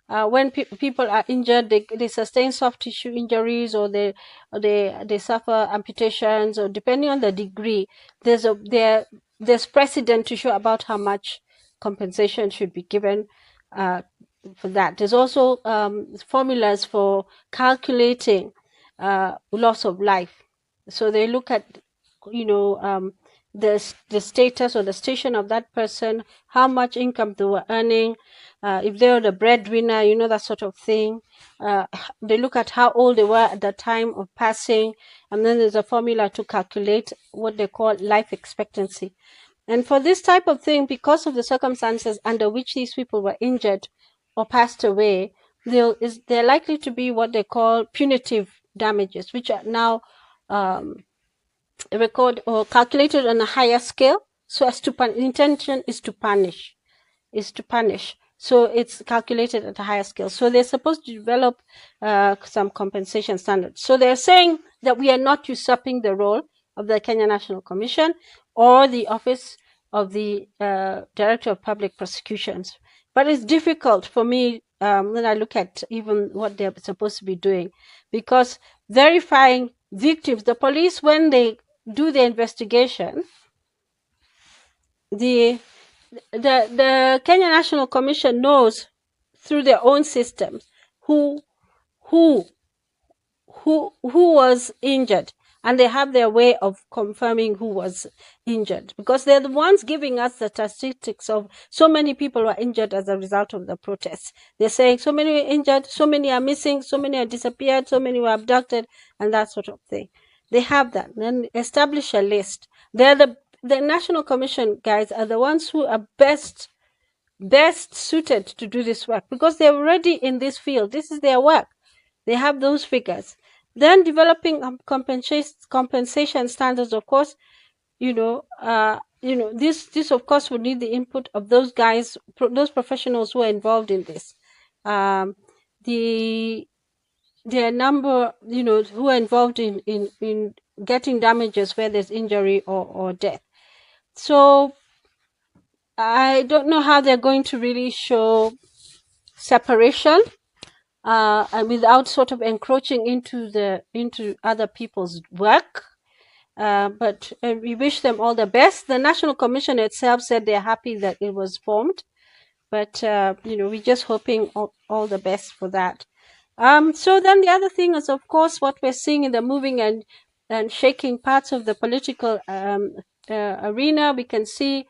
when people are injured, they sustain soft tissue injuries, or they suffer amputations, or depending on the degree, there's precedent to show about how much compensation should be given for that. There's also formulas for calculating loss of life. So they look at, the status or the station of that person, how much income they were earning, if they were the breadwinner, that sort of thing. They look at how old they were at the time of passing, and then there's a formula to calculate what they call life expectancy. And for this type of thing, because of the circumstances under which these people were injured or passed away, they're likely to be what they call punitive damages, which are now recorded or calculated on a higher scale, so as to the intention is to punish. So it's calculated at a higher scale. So they're supposed to develop some compensation standards. So they're saying that we are not usurping the role of the Kenya National Commission or the Office of the Director of Public Prosecutions. But it's difficult for me when I look at even what they're supposed to be doing, because verifying victims, the police, when they do the investigation, the Kenya National Commission knows through their own systems who was injured, and they have their way of confirming who was injured, because they're the ones giving us the statistics of so many people were injured as a result of the protests. They're saying so many were injured, so many are missing, so many are disappeared, so many were abducted, and that sort of thing. They have that. Then establish a list. They're the National Commission guys are the ones who are best suited to do this work, because they're already in this field. This is their work. They have those figures. Then developing compensation standards, of course, this of course would need the input of those guys, those professionals who are involved in this. There are number, who are involved in getting damages where there's injury or death. So I don't know how they're going to really show separation and without sort of encroaching into other people's work. But we wish them all the best. The National Commission itself said they're happy that it was formed, but we're just hoping all the best for that. So then the other thing is, of course, what we're seeing in the moving and shaking parts of the political arena. We can see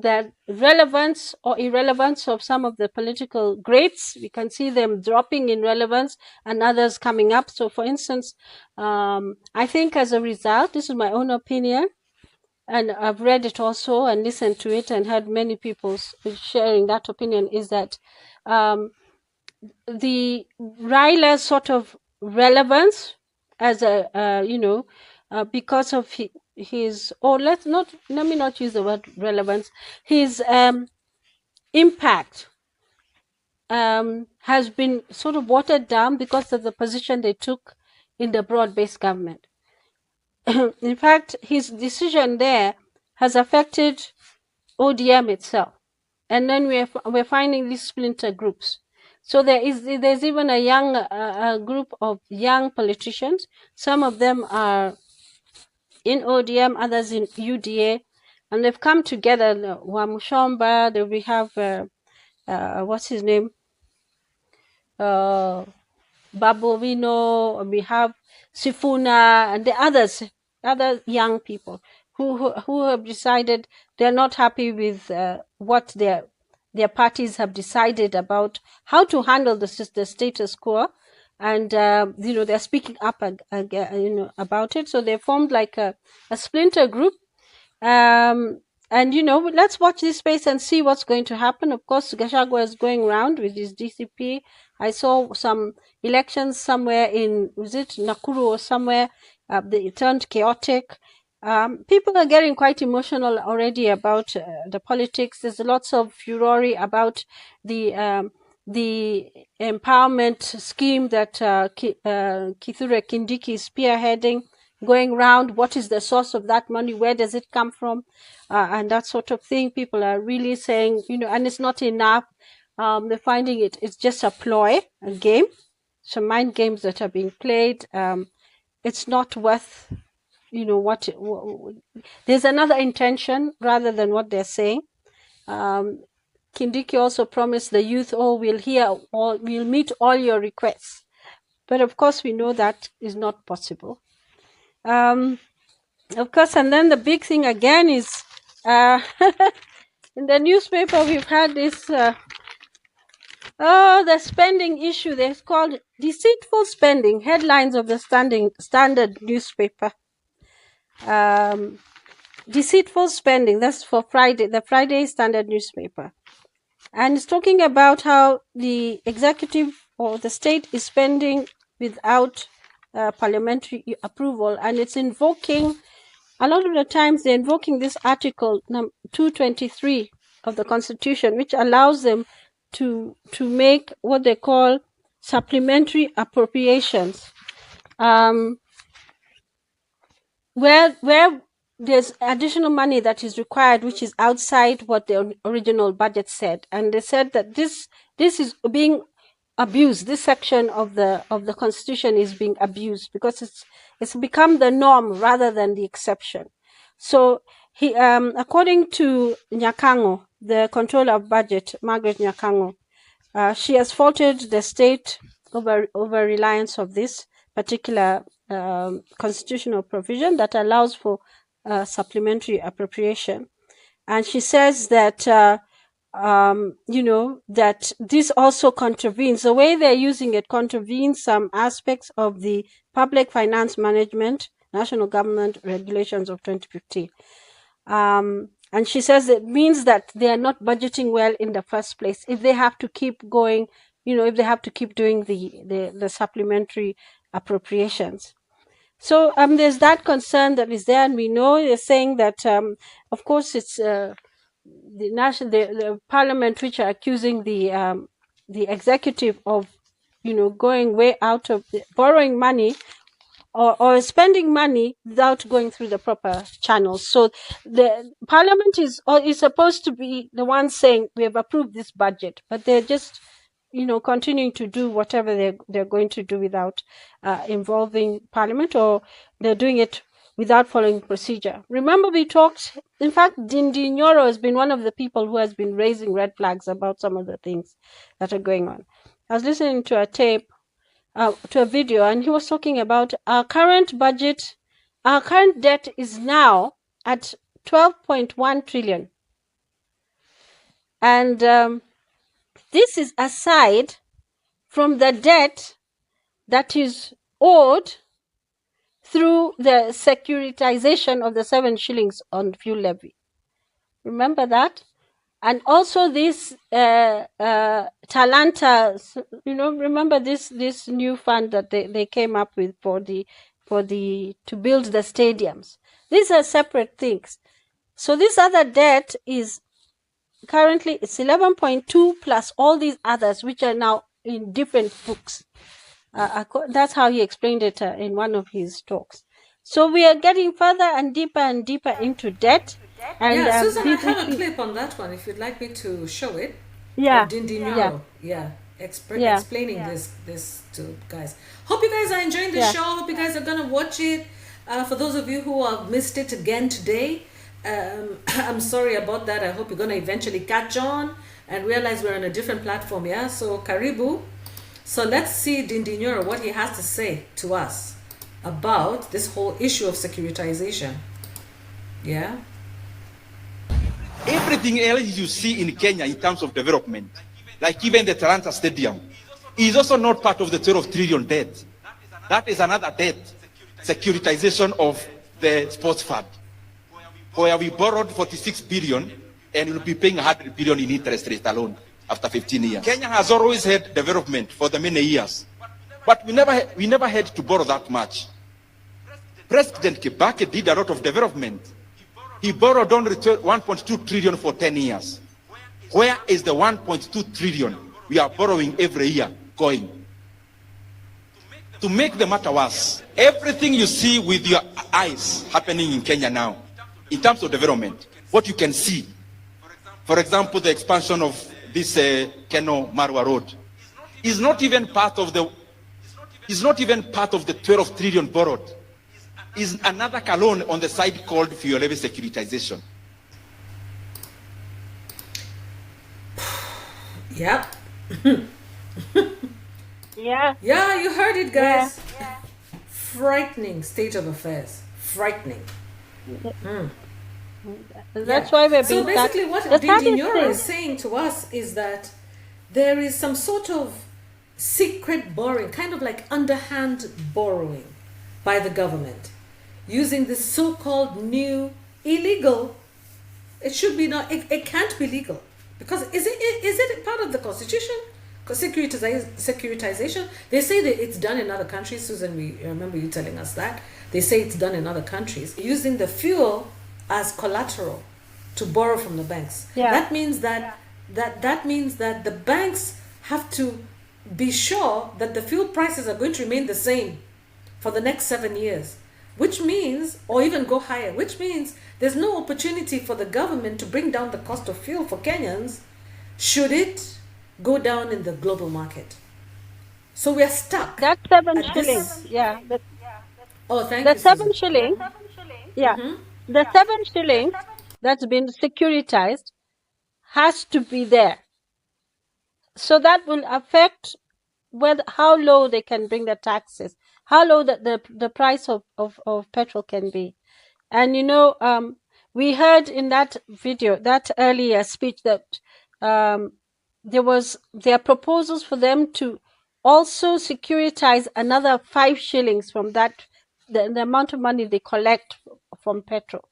that relevance or irrelevance of some of the political greats. We can see them dropping in relevance and others coming up. So, for instance, I think as a result, this is my own opinion, and I've read it also and listened to it and heard many people sharing that opinion, is that the Raila's sort of relevance as because of his, or let me not use the word relevance, his impact has been sort of watered down because of the position they took in the broad-based government. In fact, his decision there has affected ODM itself, and then we're finding these splinter groups. So there's even a young group of young politicians. Some of them are in ODM, others in UDA, and they've come together. Wamushomba, then we have what's his name, Babovino, we have Sifuna, and the other young people who have decided they're not happy with what their parties have decided about how to handle the status quo, and they're speaking up about it. So they formed like a splinter group. And let's watch this space and see what's going to happen. Of course, Gachagua is going around with his DCP. I saw some elections somewhere was it Nakuru or somewhere? They turned chaotic. People are getting quite emotional already about the politics. There's lots of furore about the empowerment scheme that Kithure Kindiki is spearheading, going around. What is the source of that money? Where does it come from? And that sort of thing. People are really saying, and it's not enough. They're finding it's just a ploy, a game, some mind games that are being played. It's not worth, there's another intention rather than what they're saying. Kindiki also promised the youth, we'll meet all your requests. But of course, we know that is not possible. Of course, and then the big thing again is in the newspaper, we've had this, the spending issue. They're called deceitful spending, headlines of the standard newspaper. Deceitful spending, that's for Friday, the Friday Standard newspaper. And it's talking about how the executive or the state is spending without parliamentary approval. And it's invoking, a lot of the times they're invoking this article 223 of the Constitution, which allows them to make what they call supplementary appropriations, where there's additional money that is required, which is outside what the original budget said. And they said that this is being abused. This section of the Constitution is being abused because it's become the norm rather than the exception. So he, according to Nyakango, the controller of budget, Margaret Nyakango, she has faulted the state over reliance of this particular constitutional provision that allows for supplementary appropriation. And she says that that this also contravenes, the way they're using it contravenes some aspects of the Public Finance Management National Government Regulations of 2015. And she says it means that they are not budgeting well in the first place if they have to keep going, if they have to keep doing the supplementary appropriations. So there's that concern that is there, and we know they're saying that, of course, it's the parliament which are accusing the executive of, going way out of borrowing money or spending money without going through the proper channels. So the parliament is supposed to be the one saying we have approved this budget, but they're just continuing to do whatever they're going to do without involving Parliament, or they're doing it without following procedure. Remember, we talked, in fact, Dindi Nyoro has been one of the people who has been raising red flags about some of the things that are going on. I was listening to a tape, to a video, and he was talking about our current budget, our current debt is now at 12.1 trillion. And this is aside from the debt that is owed through the securitization of the 7 shillings on fuel levy. Remember that? And also this Talanta, remember this new fund that they came up with to build the stadiums. These are separate things. So this other debt is currently it's 11.2 plus all these others, which are now in different books. That's how he explained it in one of his talks. So we are getting further and deeper into debt. And Susan, I have a clip on that one if you'd like me to show it. Dindi Nyoro. Explaining this to guys. Hope you guys are enjoying the show. Hope you guys are going to watch it. For those of you who have missed it again today, I'm sorry about that. I hope you're going to eventually catch on and realize we're on a different platform. So Karibu. So let's see Dindi Nyoro, what he has to say to us about this whole issue of securitization. Everything else you see in Kenya in terms of development, like even the Talanta Stadium, is also not part of the 12 trillion debt. That is another debt, securitization of the sports fund, where we borrowed 46 billion and will be paying 100 billion in interest rate alone after 15 years. Kenya has always had development for the many years, but we never had to borrow that much. President Kibaki did a lot of development. He borrowed only 1.2 trillion for 10 years. Where is the 1.2 trillion we are borrowing every year going? To make the matter worse, everything you see with your eyes happening in Kenya now, in terms of development, what you can see, for example, the expansion of this Keno Marwa Road, is not even part of the 12 trillion borrowed. Is another colon on the side called fuel levy securitization. Yep. Yeah. Yeah, you heard it, guys. Yeah. Frightening state of affairs. Frightening. That's why we're being So basically, what the Didi Nyoro is saying to us is that there is some sort of secret borrowing, kind of like underhand borrowing by the government, using this so-called new illegal. It should be not. It can't be legal because is it part of the constitution? Securitization. They say that it's done in other countries. Susan, we remember you telling us that they say it's done in other countries using the fuel as collateral to borrow from the banks. Yeah. That means that the banks have to be sure that the fuel prices are going to remain the same for the next 7 years, which means, or even go higher, which means there's no opportunity for the government to bring down the cost of fuel for Kenyans should it go down in the global market. So we're stuck. That's 7 shillings. Yeah. Thank the you. 7 shillings. Yeah. Mm-hmm. The 7 shillings that's been securitized has to be there. So that will affect how low they can bring the taxes, how low the price of petrol can be. And we heard in that video, that earlier speech, that there are proposals for them to also securitize another 5 shillings from that, the amount of money they collect from petrol.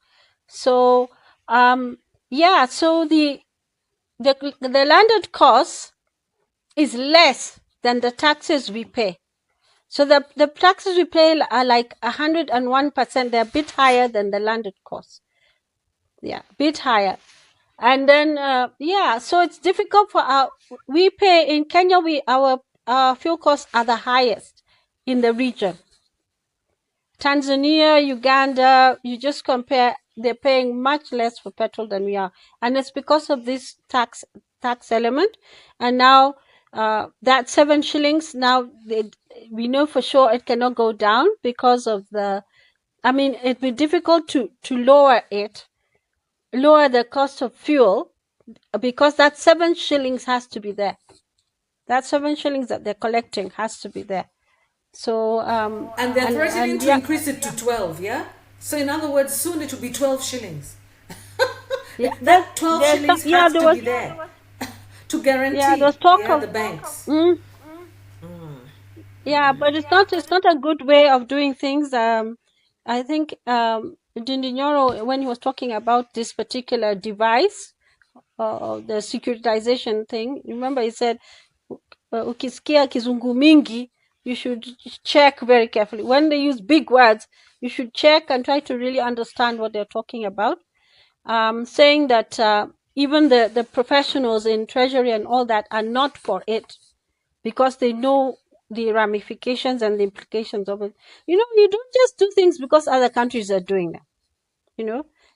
So so the landed cost is less than the taxes we pay. So the taxes we pay are like 101%. They're a bit higher than the landed cost. Yeah, a bit higher. And then so it's difficult for we pay in Kenya. Our fuel costs are the highest in the region. Tanzania, Uganda, you just compare, they're paying much less for petrol than we are, and it's because of this tax element. And now that 7 shillings, now we know for sure it cannot go down because of it'd be difficult to lower the cost of fuel, because that 7 shillings has to be there. That 7 shillings that they're collecting has to be there. So and they're threatening to increase it to 12. Yeah. So in other words, soon it will be 12 shillings. That 12 shillings has to be there to guarantee the banks. Yeah, but it's not a good way of doing things. I think Dindi Nyoro, when he was talking about this particular device, the securitization thing, remember he said, ukisikia kizungu mingi, you should check very carefully. When they use big words, you should check and try to really understand what they're talking about. Saying that even the professionals in treasury and all that are not for it, because they know the ramifications and the implications of it. You don't just do things because other countries are doing them.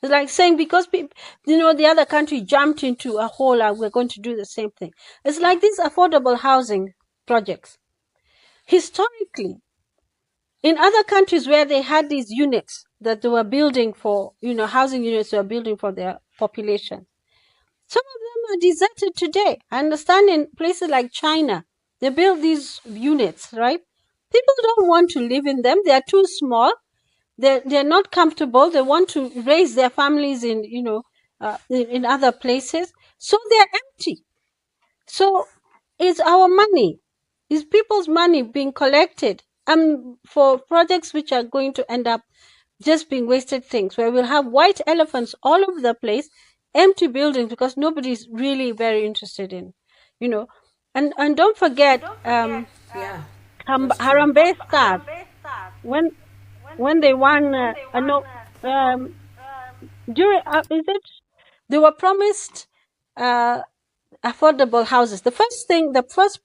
It's like saying because the other country jumped into a hole and we're going to do the same thing. It's like these affordable housing projects. Historically, in other countries where they had these units that they were building for, housing units they were building for their population, some of them are deserted today. I understand in places like China, they build these units, right? People don't want to live in them. They are too small. They're not comfortable. They want to raise their families in other places. So they're empty. So it's our money is people's money being collected for projects which are going to end up just being wasted things, where we'll have white elephants all over the place, empty buildings, because nobody's really very interested in, and don't forget, Yeah, that's true. Harambee Stars, when they won, no, during they were promised affordable houses. The first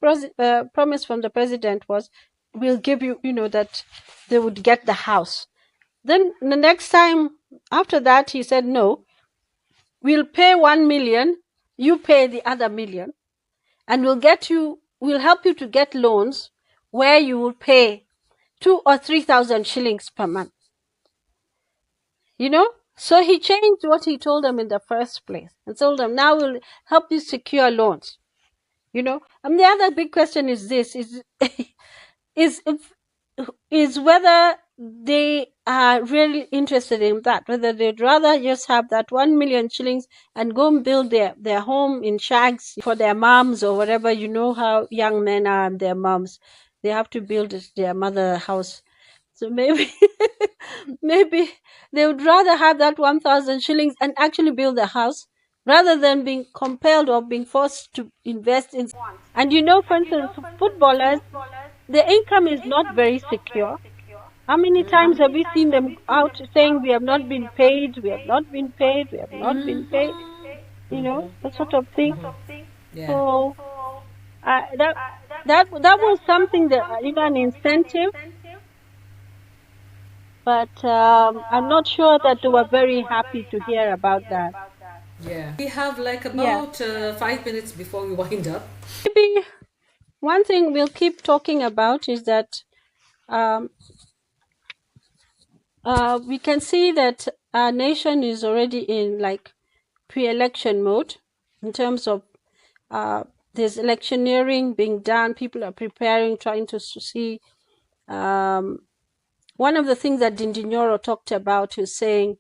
promise from the president was, we'll give you, that they would get the house. Then the next time after that, he said, no, we'll pay 1 million, you pay the other million, and we'll help you to get loans where you will pay 2,000 or 3,000 shillings per month. So he changed what he told them in the first place and told them, now we'll help you secure loans. And the other big question is this: is whether they are really interested in that, whether they'd rather just have that 1 million shillings and go and build their home in shags for their moms or whatever. You know how young men are and their moms, they have to build their mother house. So maybe maybe they would rather have that 1,000 shillings and actually build a house, rather than being compelled or being forced to invest in. And for instance, footballers, their income is not very secure. How many times have we seen them out saying, we have not been paid, we have not been paid, we have not been paid? That sort of thing. Yeah. So that was something that, an incentive. But I'm not sure that they were very happy to hear about that. Yeah. We have about 5 minutes before we wind up. Maybe one thing we'll keep talking about is that we can see that our nation is already in pre-election mode, in terms of there's electioneering being done. People are preparing, trying to see. One of the things that Dindinyoro talked about is saying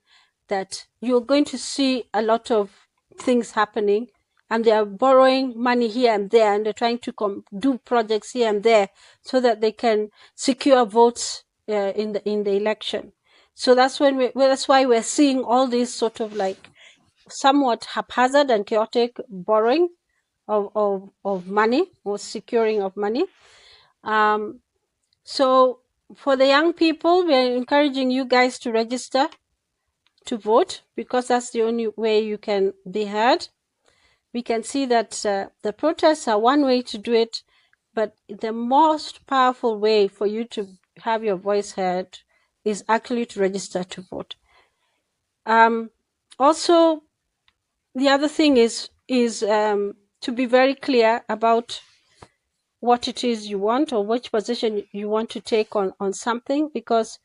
that you're going to see a lot of things happening, and they are borrowing money here and there, and they're trying to do projects here and there so that they can secure votes in the election. So that's why we're seeing all these sort of somewhat haphazard and chaotic borrowing of money, or securing of money. So for the young people, we're encouraging you guys to register to vote, because that's the only way you can be heard. We can see that the protests are one way to do it, but the most powerful way for you to have your voice heard is actually to register to vote. Also, the other thing is to be very clear about what it is you want, or which position you want to take on something, because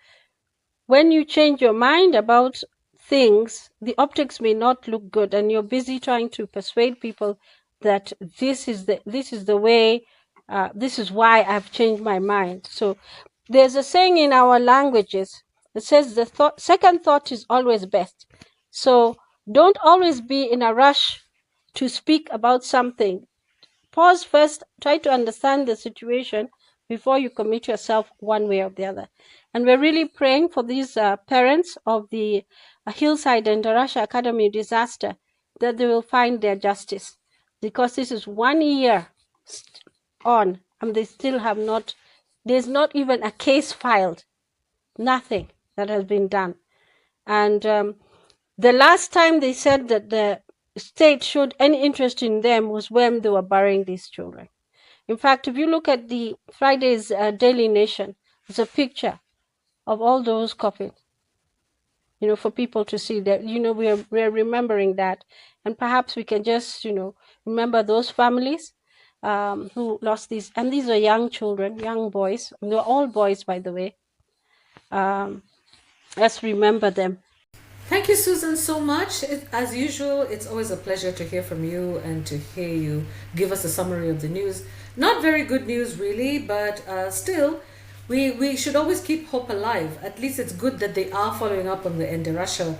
when you change your mind about things, the optics may not look good, and you're busy trying to persuade people that this is the way, this is why I've changed my mind. So there's a saying in our languages that says the second thought is always best. So don't always be in a rush to speak about something. Pause first, try to understand the situation before you commit yourself one way or the other. And we're really praying for these parents of the Hillside and Darasha Academy disaster, that they will find their justice, because this is 1 year on and they still have not, there's not even a case filed, nothing that has been done. And the last time they said that the state showed any interest in them was when they were burying these children. In fact, if you look at the Friday's Daily Nation, there's a picture of all those coffins, for people to see that, we're remembering that. And perhaps we can just, remember those families who lost these. And these are young children, young boys. They're all boys, by the way. Let's remember them. Thank you, Susan, so much. As usual, it's always a pleasure to hear from you and to hear you give us a summary of the news. Not very good news, really, but still, we should always keep hope alive. At least it's good that they are following up on the Enderasha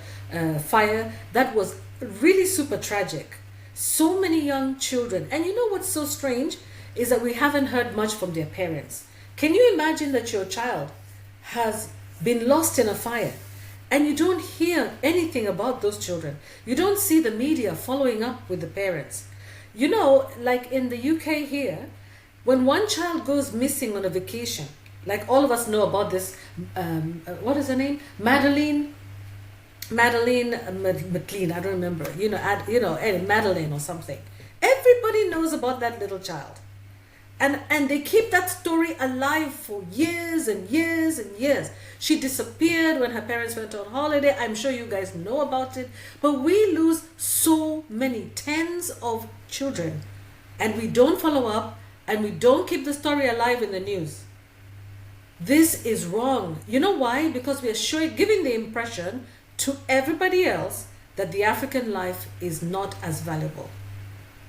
fire. That was really super tragic. So many young children. And you know what's so strange is that we haven't heard much from their parents. Can you imagine that your child has been lost in a fire and you don't hear anything about those children? You don't see the media following up with the parents. You know, like in the UK here, when one child goes missing on a vacation, like all of us know about this, what is her name? Madeline McLean, I don't remember, Madeline or something. Everybody knows about that little child. And they keep that story alive for years and years and years. She disappeared when her parents went on holiday. I'm sure you guys know about it. But we lose so many tens of children. And we don't follow up. And we don't keep the story alive in the news. This is wrong. You know why? Because we are giving the impression to everybody else that the African life is not as valuable.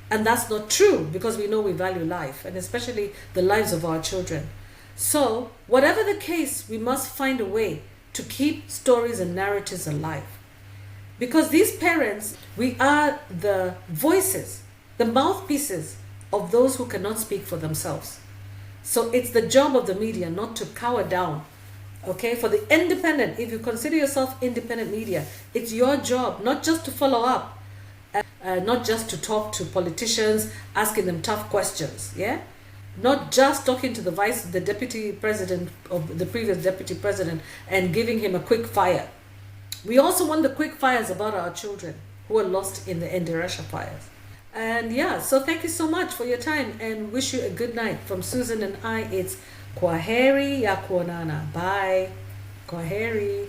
And that's not true, because we know we value life, and especially the lives of our children. So, whatever the case, we must find a way to keep stories and narratives alive. Because these parents, we are the voices, the mouthpieces of those who cannot speak for themselves. So it's the job of the media not to cower down. Okay, for the independent, if you consider yourself independent media, it's your job not just to follow up, not just to talk to politicians, asking them tough questions, yeah? Not just talking to the deputy president of the previous deputy president and giving him a quick fire. We also want the quick fires about our children who are lost in the Enderasha fires. And yeah, so thank you so much for your time and wish you a good night. From Susan and I, it's Kwaheri ya kuonana. Bye. Kwaheri.